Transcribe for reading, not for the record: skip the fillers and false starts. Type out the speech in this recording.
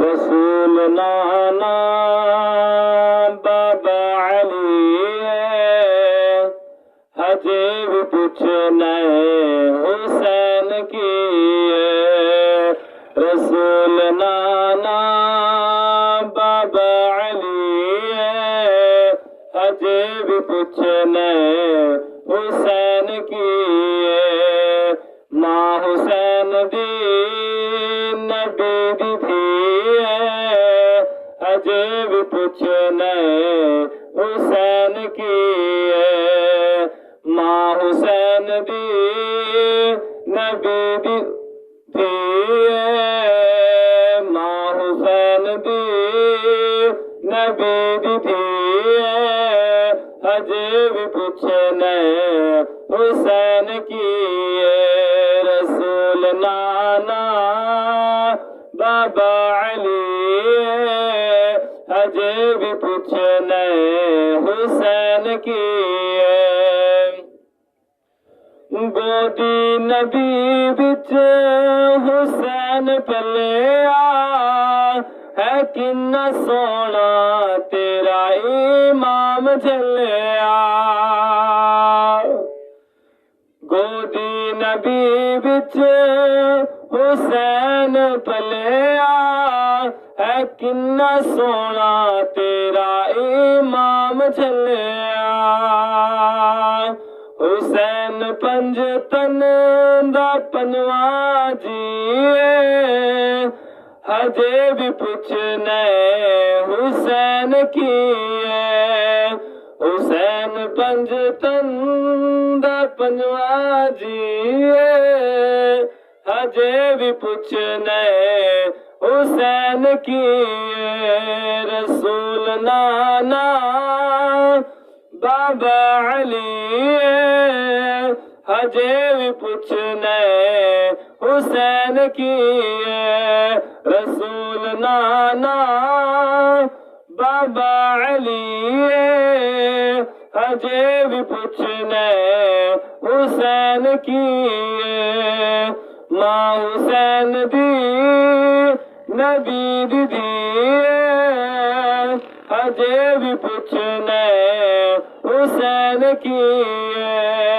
रसूल नाना बाबा अली है, हजे भी पूछना हुसैन की है। रसूल नाना बाबा अली है, हजे भी पूछना हुसैन की है। माँ हुसैन दी नबी दी थी है, हजे भी पूछना हुसैन की है। माँ हुसैन दी नबी दी थी है, माँ हुसैन दी नबी दी थी है, हजे भी पूछना हुसैन की है। रसूल नाना बाबा अली है, हजे भी पूछना हुसैन की है। गोदी नबी बिच हुसैन पलिया है, किन्ना सोना तेरा इमाम चलिया। गोदी नबी बिच हुसैन पलिया है, किन्ना सोना तेरा इमाम चलिया। हुसैन पंज तन दा पनवा जी, हजे भी पूछना हुसैन की है। हुसैन पंज तन दा पनवा जी, हजे भी पूछना हुसैन की है। रसूल नाना बाबा अली है, हजे भी पूछना हुसैन की है। रसूल नाना बाबा अली है, हजे भी पूछना हुसैन की है। माँ हुसैन दी नबी दी है, हजे भी पूछना हुसैन की है।